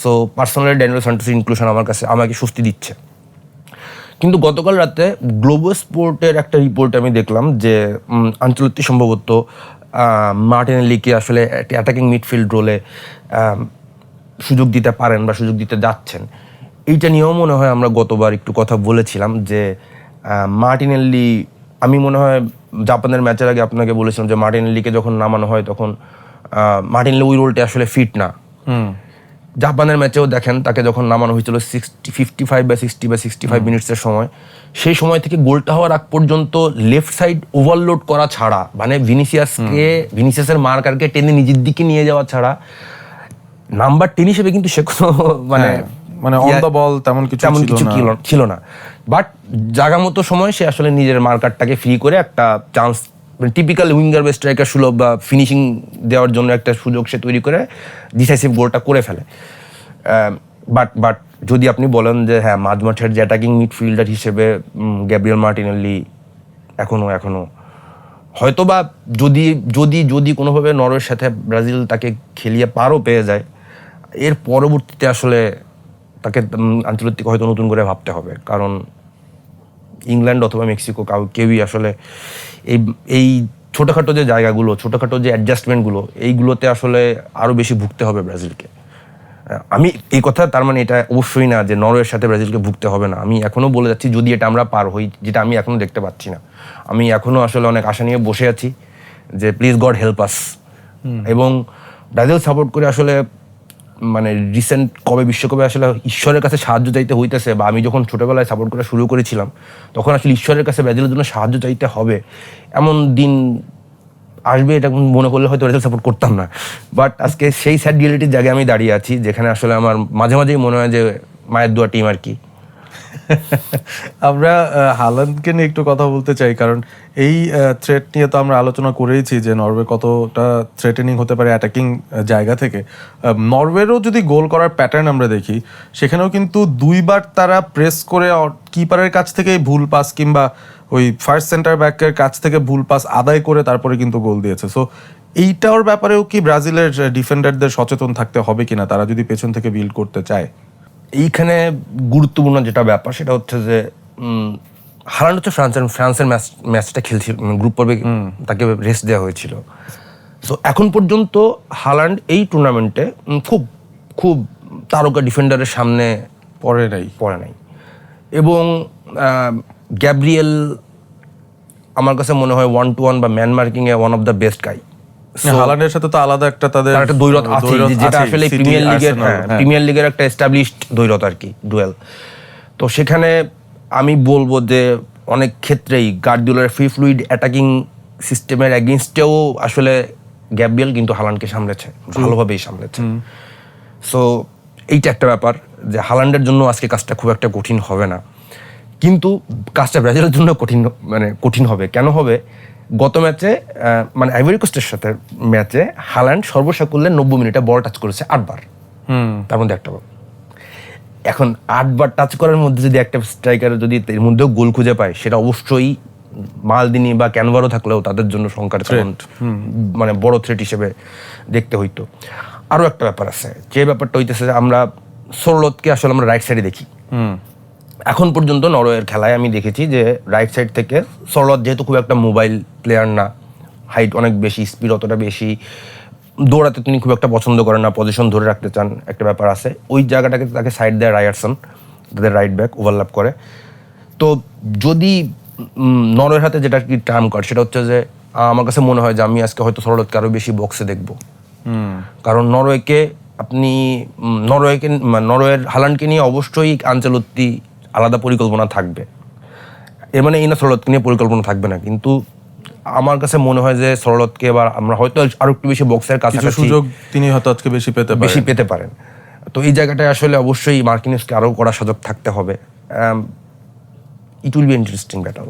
Speaker 2: সো পার্সোনালি ড্যানিয়েল সান্টোসের ইনক্লুশন আমাকে স্বস্তি দিচ্ছে। কিন্তু গতকাল রাতে গ্লোবো স্পোর্টের একটা রিপোর্ট আমি দেখলাম যে আঞ্চলিক সম্ভবত মার্টিনেলিকে আসলে অ্যাটাকিং মিডফিল্ড রোলে সুযোগ দিতে পারেন বা সুযোগ দিতে যাচ্ছেন। এইটা নিয়েও মনে হয় আমরা গতবার একটু কথা বলেছিলাম যে মার্টিনেল্লি, আমি মনে হয় জাপানের ম্যাচের আগে আপনাকে বলেছিলাম যে মার্টিনেল্লিকে যখন নামানো হয় তখন মার্টিনেল্লি ওই রোলটা আসলে ফিট না। জাপানের ম্যাচেও দেখেন তাকে যখন নামানো হয়েছিল 65 মিনিটসের সময়, সেই সময় থেকে গোলটা হওয়ার আগ পর্যন্ত লেফট সাইড ওভারলোড করা ছাড়া, মানে ভিনিসিয়াসের মার্কারকে টেনে নিজের দিকে নিয়ে যাওয়া ছাড়া নাম্বার 10 হিসেবে কিন্তু সে কোনো
Speaker 1: মানে অন দ্য বল তেমন কিছু
Speaker 2: ছিল না। বাট জায়গা মতো সময় সে আসলে নিজের মার্কারটাকে ফ্রি করে একটা চান্স, টিপিক্যাল উইঙ্গার বা স্ট্রাইকার সুলভ বা ফিনিশিং দেওয়ার জন্য একটা সুযোগ সে তৈরি করে ডিসাইসিভ গোলটা করে ফেলে। বাট যদি আপনি বলেন যে হ্যাঁ, মাঝমাঠের যে অ্যাটাকিং মিডফিল্ডার হিসেবে গ্যাব্রিয়েল মার্টিনেল্লি এখনো হয়তো বা যদি কোনোভাবে নরওয়ের সাথে ব্রাজিল তাকে খেলিয়ে পারও পেয়ে যায়, এর পরবর্তীতে আসলে তাকে আঞ্চলিক হয়তো নতুন করে ভাবতে হবে, কারণ ইংল্যান্ড অথবা মেক্সিকো কেউই আসলে এই ছোটোখাটো যে জায়গাগুলো, ছোটোখাটো যে অ্যাডজাস্টমেন্টগুলো, এইগুলোতে আসলে আরও বেশি ভুগতে হবে ব্রাজিলকে। আমি এই কথা তার মানে এটা অবশ্যই না যে নরওয়ের সাথে ব্রাজিলকে ভুগতে হবে না। আমি এখনও বলে যাচ্ছি যদি এটা আমরা পার হই, যেটা আমি এখনও দেখতে পাচ্ছি না। আমি এখনও আসলে অনেক আশা নিয়ে বসে আছি যে প্লিজ গড হেল্প আস। এবং ব্রাজিল সাপোর্ট করে আসলে মানে রিসেন্ট কবে বিশ্বকাপে আসলে ঈশ্বরের কাছে সাহায্য চাইতে হইতেছে, বা আমি যখন ছোটোবেলায় সাপোর্ট করা শুরু করেছিলাম তখন আসলে ঈশ্বরের কাছে ব্রাজিলের জন্য সাহায্য চাইতে হবে এমন দিন আসবে, এটা মনে করলে হয়তো ব্রাজিল সাপোর্ট করতাম না। বাট আজকে সেই স্যাড রিয়েলিটির জায়গায় আমি দাঁড়িয়ে আছি, যেখানে আসলে আমার মাঝে মাঝেই মনে হয় যে মায়ের দোয়া টিম আর কি।
Speaker 1: আমরা হালান্ডকে নিয়ে একটু কথা বলতে চাই, কারণ এই থ্রেট নিয়ে তো আমরা আলোচনা করেইছি যে নরওয়ে কতটা থ্রেটেনিং হতে পারে অ্যাটাকিং জায়গা থেকে। নরওয়েরও যদি গোল করার প্যাটার্ন আমরা দেখি, সেখানেও কিন্তু দুইবার তারা প্রেস করে কিপারের কাছ থেকে ভুল পাস কিংবা ওই ফার্স্ট সেন্টার ব্যাকের কাছ থেকে ভুল পাস আদায় করে তারপরে কিন্তু গোল দিয়েছে। সো এইটার ব্যাপারেও কি ব্রাজিলের ডিফেন্ডারদের সচেতন থাকতে হবে কিনা, তারা যদি পেছন থেকে বিল্ড করতে চায়?
Speaker 2: এইখানে গুরুত্বপূর্ণ যেটা ব্যাপার সেটা হচ্ছে যে হালান্ড হচ্ছে ফ্রান্সের ম্যাচটা খেলছিল, গ্রুপ পর্বে তাকে রেস্ট দেওয়া হয়েছিল। সো এখন পর্যন্ত হালান্ড এই টুর্নামেন্টে খুব তারকা ডিফেন্ডারের সামনে পড়ে নাই। এবং গ্যাব্রিয়েল আমার কাছে মনে হয় 1-to-1 বা ম্যান মার্কিং এ one of the best guy.
Speaker 1: হালান্ডের সাথে তো আলাদা একটা তাদের
Speaker 2: একটা দ্বৈরথ আছে, যেটা আসলে প্রিমিয়ার লিগের একটা এস্টাবলিশড দ্বৈরথ আর কি, ডুয়েল। তো সেখানে আমি বলবো যে অনেক ক্ষেত্রেই গার্দিওলার ফ্রি ফ্লুইড অ্যাটাকিং সিস্টেমের এগেইনস্টেও আসলে গ্যাব্রিয়েল কিন্তু হালান্ডকে সামলেছে, ভালোভাবেই সামলেছে। সো এইটা একটা ব্যাপার যে হালান্ডের জন্য আজকে কাজটা খুব একটা কঠিন হবে না, কিন্তু কাজটা ব্রাজিলের জন্য কঠিন হবে। কেন হবে? গত ম্যাচে মানে আইভরি কোস্টের সাথে ম্যাচে হালান্ড সর্বসাকুল্যে 90 মিনিটে বল টাচ করেছে 8 বার, তার মধ্যে একটা বল। এখন 8 বার টাচ করার মধ্যে যদি একটা স্ট্রাইকার যদি এর মধ্যেও গোল খুঁজে পায়, সেটা অবশ্যই মালদিনি বা ক্যানভারো থাকলেও তাদের জন্য সংখ্যার মানে বড় থ্রেট হিসেবে দেখতে হইতো। আরও একটা ব্যাপার আছে, যে ব্যাপারটা হইতেছে আমরা সোরলতকে আসলে আমরা রাইট সাইডে দেখি। এখন পর্যন্ত নরওয়ের খেলায় আমি দেখেছি যে রাইট সাইড থেকে সরলত যেহেতু খুব একটা মোবাইল প্লেয়ার না, হাইট অনেক বেশি, স্পিড অতটা বেশি, দৌড়াতে তিনি খুব একটা পছন্দ করেন না, পজিশন ধরে রাখতে চান, একটা ব্যাপার আছে। ওই জায়গাটাকে তাকে সাইড দেয় রায়ারসন, তাদের রাইট ব্যাক ওভারল্যাপ করে। তো যদি নরওয়ের হাতে যেটা কি টার্ম কার্ড, সেটা হচ্ছে যে আমার কাছে মনে হয় যে আমি আজকে হয়তো সরলতকে আরও বেশি বক্সে দেখবো, কারণ নরওয়ের হালান্ডকে নিয়ে অবশ্যই আঞ্চলত্তি আলাদা পরিকল্পনা থাকবে। এর মানে এই না সরলতকে নিয়ে পরিকল্পনা থাকবে না, কিন্তু আমার কাছে মনে হয় যে সরলতকে এবার আমরা হয়তো আরো একটু বেশি বক্সের কাছে
Speaker 1: সুযোগ তিনি হয়তো আজকে বেশি পেতে
Speaker 2: পারেন। তো এই জায়গাটায় আসলে অবশ্যই মার্কিনিউসকে আরও কড়া সজাগ থাকতে হবে। It will be interesting battle.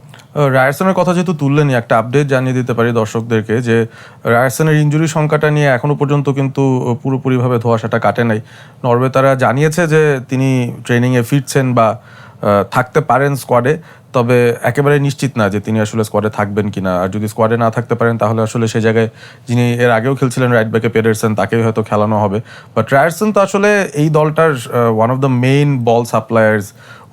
Speaker 1: রায়ারসনের কথা যেহেতু তুললেনি, একটা আপডেট জানিয়ে দিতে পারি দর্শকদেরকে যে রায়ারসনের ইনজুরি সংখ্যাটা নিয়ে এখনো পর্যন্ত কিন্তু পুরোপুরিভাবে ধোঁয়াশাটা কাটে নাই। নরওয়ে তারা জানিয়েছে যে তিনি ট্রেনিংয়ে ফিরছেন বা থাকতে পারেন স্কোয়াডে, তবে একেবারে নিশ্চিত না যে তিনি আসলে স্কোয়াডে থাকবেন কিনা। আর যদি স্কোয়াডে না থাকতে পারেন তাহলে আসলে সেই জায়গায় যিনি এর আগেও খেলছিলেন রাইট ব্যাকে পেডারসন, তাকেই হয়তো খেলানো হবে। বাট রায়ারসন তো আসলে এই দলটার one of the main ball suppliers.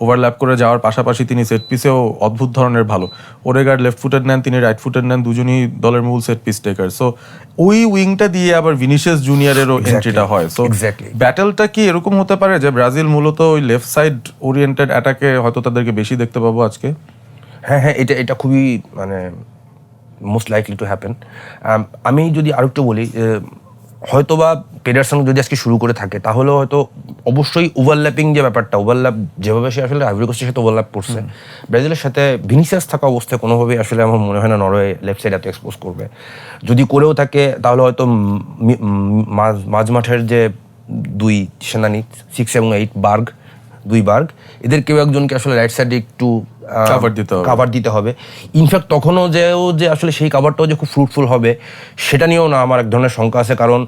Speaker 1: Overlap করে যাওয়ার পাশাপাশি তিনি সেট পিসেও অদ্ভুত ধরনের ভালো। ওডেগার্ড লেফট ফুটেড নেন, তিনি রাইট ফুটেড নেন, দুজনই দলের মূল সেট পিস টেকার। সো ওই উইংটা দিয়ে আবার ভিনিসিয়াস জুনিয়রেরও এন্ট্রিটা হয়। সো ব্যাটেলটা কি এরকম হতে পারে যে ব্রাজিল মূলত ওই লেফট সাইড ওরিয়েন্টেড অ্যাটাকে হয়তো তাদেরকে বেশি দেখতে পাবো আজকে?
Speaker 2: হ্যাঁ, এটা খুবই মানে মোস্ট লাইকলি টু হ্যাপেন। আমি যদি আরেকটু বলি, হয়তোবা পেডারসন যদি আজকে শুরু করে থাকে তাহলে হয়তো অবশ্যই ওভারল্যাপিং যে ব্যাপারটা, ওভারল্যাপ যেভাবে সে আসলে আইভরি কোস্টের সাথে ওভারল্যাপ করছে, ব্রাজিলের সাথে ভিনিসিয়াস থাকা অবস্থায় কোনোভাবেই আসলে আমার মনে হয় না নরওয়ে লেফট সাইড এত এক্সপোজ করবে। যদি করেও থাকে তাহলে হয়তো মাঝ মাঠের যে দুই সেনানি 6 এবং 8 দুই বার্গ, এদের কেউ একজনকে আসলে রাইট সাইডে একটু কাভার দিতে হবে। ইনফ্যাক্ট তখনও যে আসলে সেই কাভারটাও যে খুব ফ্রুটফুল হবে সেটা নিয়েও না আমার এক ধরনের শঙ্কা আছে, কারণ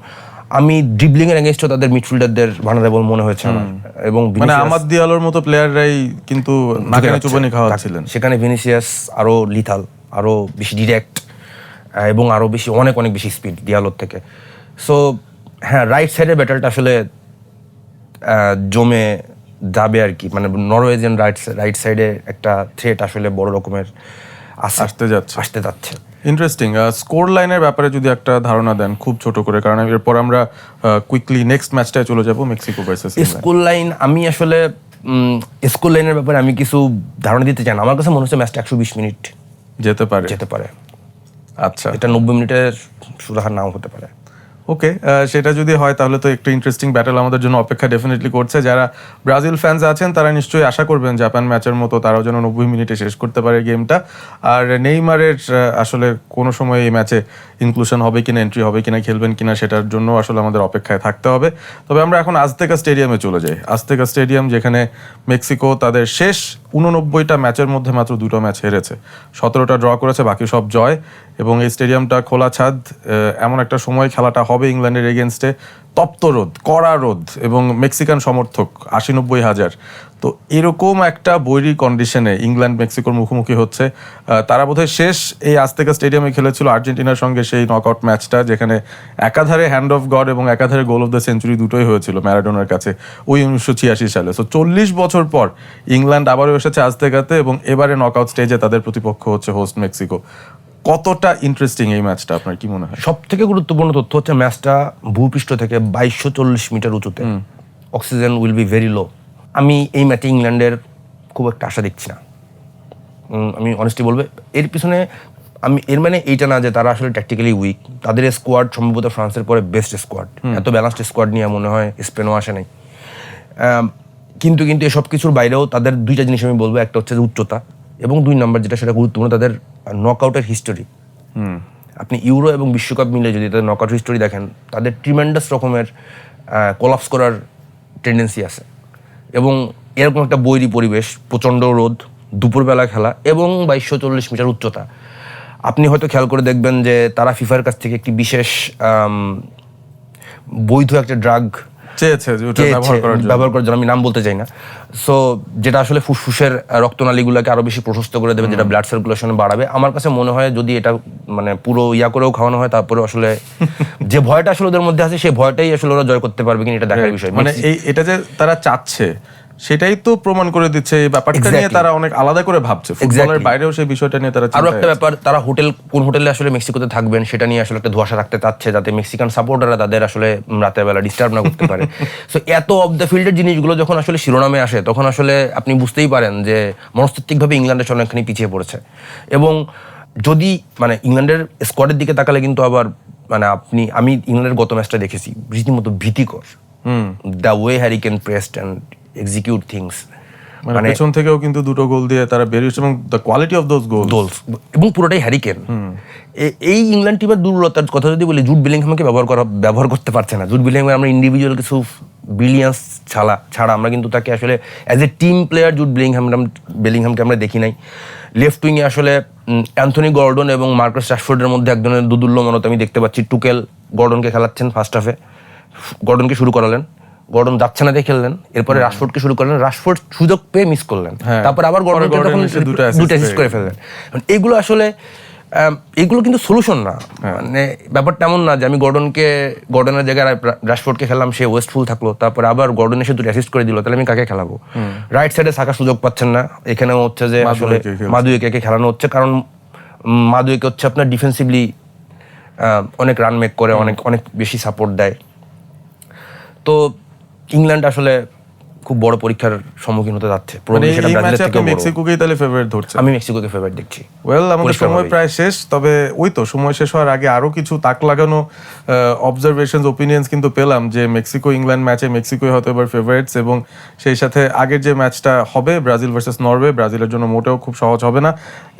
Speaker 2: আমি ড্রিবলিং এর এগেইনস্টও তাদের মিডফিল্ডারদের ভালনারেবল মনে হয়েছে আমার। এবং
Speaker 1: মানে আমাদ দিয়ালোর মতো প্লেয়াররাই কিন্তু নাকানি চুবানি খাওয়াচ্ছিলেন।
Speaker 2: সেখানে ভিনিসিয়াস আরো লিথাল, আরো বেশি ডিরেক্ট এবং আরো বেশি অনেক বেশি স্পিড দিয়ালোর থেকে। সো হ্যাঁ, রাইট সাইডের ব্যাটেলটা আসলে জমে যাবে আর কি। মানে নরওয়েজিয়ান রাইট সাইডে একটা থ্রেট আসলে বড় রকমের আসতে যাচ্ছে।
Speaker 1: ইন্টারেস্টিং। স্কোর লাইনের ব্যাপারে যদি একটা ধারণা দেন খুব ছোট করে, কারণ এরপর আমরা কুইকলি নেক্সট ম্যাচটায় চলে যাব, Mexico versus England.
Speaker 2: Score line আমি আসলে স্কোর লাইনের ব্যাপারে আমি কিছু ধারণা দিতে চাই না। আমার কাছে মনে হচ্ছে ম্যাচটা 120 মিনিট যেতে পারে।
Speaker 1: আচ্ছা,
Speaker 2: এটা 90 মিনিটের সুরাহার নাও হতে পারে।
Speaker 1: ওকে, সেটা যদি হয় তাহলে তো একটু ইন্টারেস্টিং ব্যাটেল আমাদের জন্য অপেক্ষা ডেফিনেটলি করছে। যারা ব্রাজিল ফ্যান্স আছেন তারা নিশ্চয়ই আশা করবেন জাপান ম্যাচের মতো তারাও যেন 90 মিনিটে শেষ করতে পারে গেমটা। আর নেইমারের আসলে কোনো সময় এই ম্যাচে ইনক্লুশন হবে কিনা, এন্ট্রি হবে কিনা, খেলবেন কিনা, সেটার জন্য আসলে আমাদের অপেক্ষায় থাকতে হবে। তবে আমরা এখন আজতেকা স্টেডিয়ামে চলে যাই। আজতেকা স্টেডিয়াম, যেখানে মেক্সিকো তাদের শেষ 89টা ম্যাচের মধ্যে মাত্র 2টো ম্যাচ হেরেছে, 17টা ড্র করেছে, বাকি সব জয়। এবং এই স্টেডিয়ামটা খোলা ছাদ, এমন একটা সময় খেলাটা হবে ইংল্যান্ডের এগেনস্টে, তপ্ত রোদ, কড়া রোদ এবং মেক্সিকান সমর্থক 80-90 হাজার। তো এরকম একটা বৈরী কন্ডিশনে ইংল্যান্ড মেক্সিকোর মুখোমুখি হচ্ছে। তারা বোধহয় শেষ এই আজতেকা স্টেডিয়ামে খেলেছিল আর্জেন্টিনার সঙ্গে সেই নকআউট ম্যাচটা, যেখানে একাধারে হ্যান্ড অফ গড এবং একাধারে গোল অফ দ্য সেঞ্চুরি দুটোই হয়েছিল ম্যারাডোনার কাছে ওই 1986 সালে। সো 40 বছর পর ইংল্যান্ড আবারও এসেছে আজতেকাতে এবং এবারে নকআউট স্টেজে তাদের প্রতিপক্ষ হচ্ছে হোস্ট মেক্সিকো। কতটা ইন্টারেস্টিং এই ম্যাচটা, আপনার কি মনে হয়?
Speaker 2: সব থেকে গুরুত্বপূর্ণ তথ্য হচ্ছে ম্যাচটা ভূপৃষ্ঠ থেকে 2240 মিটার উঁচুতে। Oxygen will be very low. আমি এই ম্যাচে ইংল্যান্ডের খুব একটা আশা দেখছি না। আমি অনেস্টলি বলবো, এর পিছনে এর মানে এইটা না যে তারা আসলে ট্যাকটিক্যালি উইক। তাদের স্কোয়াড সম্ভবত ফ্রান্সের পরে বেস্ট স্কোয়াড। এত ব্যালেন্সড স্কোয়াড নিয়ে মনে হয় স্পেনও আসে নাই। কিন্তু এসব কিছুর বাইরেও তাদের দুইটা জিনিস আমি বলবো, একটা হচ্ছে উচ্চতা এবং 2 নম্বর যেটা সেটা গুরুত্বপূর্ণ, তাদের নকআউটের হিস্টোরি। আপনি ইউরো এবং বিশ্বকাপ মিলে যদি তাদের নকআউট হিস্টোরি দেখেন, তাদের ট্রিমেন্ডাস রকমের কোলাপস করার টেন্ডেন্সি আছে। এবং এরকম একটা বৈরী পরিবেশ, প্রচণ্ড রোদ, দুপুরবেলা খেলা এবং 2240 মিটার উচ্চতা। আপনি হয়তো খেয়াল করে দেখবেন যে তারা ফিফার কাছ থেকে একটি বিশেষ বৈধ একটা ড্রাগ
Speaker 1: চেয়েছে
Speaker 2: ব্যবহার করার জন্য, আমি নাম বলতে চাই না। সো যেটা আসলে ফুসফুসের রক্তনালীগুলোকে আরো বেশি প্রশস্ত করে দেবে, যেটা ব্লাড সার্কুলেশন বাড়াবে। আমার কাছে মনে হয় যদি এটা মানে পুরো করেও খাওয়ানো হয়, তারপরে আসলে যে ভয়টা আসলে ওদের মধ্যে আছে সেই ভয়টাই আসলে ওরা জয় করতে পারবে কিনা এটা দেখার বিষয়।
Speaker 1: মানে এটা যে তারা চাচ্ছে সেটাই তো প্রমাণ করে দিচ্ছে এই ব্যাপারটা নিয়ে তারা অনেক আলাদা করে ভাবছে। ফুটবলের বাইরেও সেই বিষয়টা নিয়ে তারা
Speaker 2: আরো একটা ব্যাপার, তারা কোন হোটেলে আসলে মেক্সিকোতে থাকবেন সেটা নিয়ে আসলে একটা ধোঁয়াশা রাখতে চাচ্ছে, যাতে মেক্সিকান সাপোর্টাররা তাদের আসলে রাতের বেলা ডিস্টার্ব না করতে পারে। সো এত অফ দ্য ফিল্ডের জিনিসগুলো যখন আসলে শিরোনামে আসে, তখন আসলে আপনি বুঝতেই পারেন যে মনস্তাত্ত্বিকভাবে ইংল্যান্ডের অনেকখানি পিছিয়ে পড়েছে। এবং যদি মানে ইংল্যান্ডের স্কোয়াডের দিকে তাকালে কিন্তু আবার মানে আমি ইংল্যান্ডের গত ম্যাচটা দেখেছি, রীতিমতো ভীতিকর। The way Harry can pressed and execute things,
Speaker 1: মানে পেছন থেকেও কিন্তু 2টো গোল দিয়ে তারা বেরিয়েছে এবং the quality of those goals
Speaker 2: এবং পুরোটাই হ্যারিকেন। এই ইংল্যান্ড টিমের দুর্বলতার কথা যদি বলি, জুড বেলিংহামকে ব্যবহার করতে পারছে না। জুড বেলিংহাম আমরা ইন্ডিভিজুয়াল কিছু ব্রিলিয়ান্স ছাড়া আমরা কিন্তু তাকে আসলে as a team player Jude বেলিংহামকে আমরা দেখি নাই। লেফট উইংয়ে আসলে অ্যান্থনি গর্ডন এবং মার্কাস রাশফোর্ডের মধ্যে এক ধরনের দুদুল্যমানত আমি দেখতে পাচ্ছি। টুকেল গর্ডনকে খেলাচ্ছেন ফার্স্ট হাফে, গর্ডনকে শুরু করালেন, গর্ডন যাচ্ছে না দিয়ে খেললেন, এরপরে রাশফোর্ডকে শুরু করলেন, রাশফোর্ড সুযোগ পেয়ে মিস করলেন, তারপর আবার গর্ডনকে তখন দুটো অ্যাসিস্ট করে ফেললেন। এগুলো আসলে এগুলো কিন্তু সলিউশন না। মানে ব্যাপারটা এমন না যে আমি গর্ডনের জায়গায় রাশফোর্ডকে খেলাম, সে ওয়েস্টফুল থাকলো, তারপরে আবার গর্ডন এসে দুটো অ্যাসিস্ট করে দিল, তাহলে আমি কাকে খেলাবো? রাইট সাইডে সাকা সুযোগ পাচ্ছেন না, এখানেও হচ্ছে যে আসলে মাদুয়েকে খেলানো হচ্ছে, কারণ মাদুয়েকে হচ্ছে আপনার ডিফেন্সিভলি অনেক রান মেক করে, অনেক বেশি সাপোর্ট দেয়। তো ইংল্যান্ড আসলে খুব বড় পরীক্ষার সম্মুখীন হতে যাচ্ছে।
Speaker 1: মেক্সিকোকেই তাহলে ফেভারিট ধরছে?
Speaker 2: আমি মেক্সিকোকে ফেভারিট দেখছি।
Speaker 1: ওয়েল, আমাদের সময় প্রায় শেষ, তবে ওই তো সময় শেষ হওয়ার আগে আরো কিছু তাক লাগানো অবজারভেশনস, ওপিনিয়ন্স কিন্তু পেলাম যে মেক্সিকো ইংল্যান্ড ম্যাচে মেক্সিকোই হয়তো এবার ফেভারিটস, এবং সেই সাথে আগের যে ম্যাচটা হবে ব্রাজিল ভার্সেস নরওয়ে, ব্রাজিলের জন্য মোটেও খুব সহজ হবে না,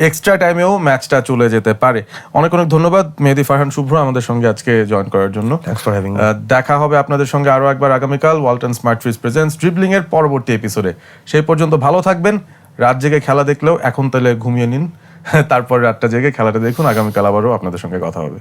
Speaker 1: এক্সট্রা টাইমেও ম্যাচটা চলে যেতে পারে। অনেক ধন্যবাদ মেহেদী ফারহান শুভ্র আমাদের সঙ্গে আজকে জয়েন করার জন্য।
Speaker 2: Thanks for having me.
Speaker 1: দেখা হবে আপনাদের সঙ্গে আরো একবার আগামীকাল Walton smart fridge presents dribbling এর পরবর্তী এপিসোডে। সেই পর্যন্ত ভালো থাকবেন। রাত জেগে খেলা দেখলেও এখন তাহলে ঘুমিয়ে নিন, তারপর রাতটা জেগে খেলাটা দেখুন। আগামীকাল আবারও আপনাদের সঙ্গে কথা হবে।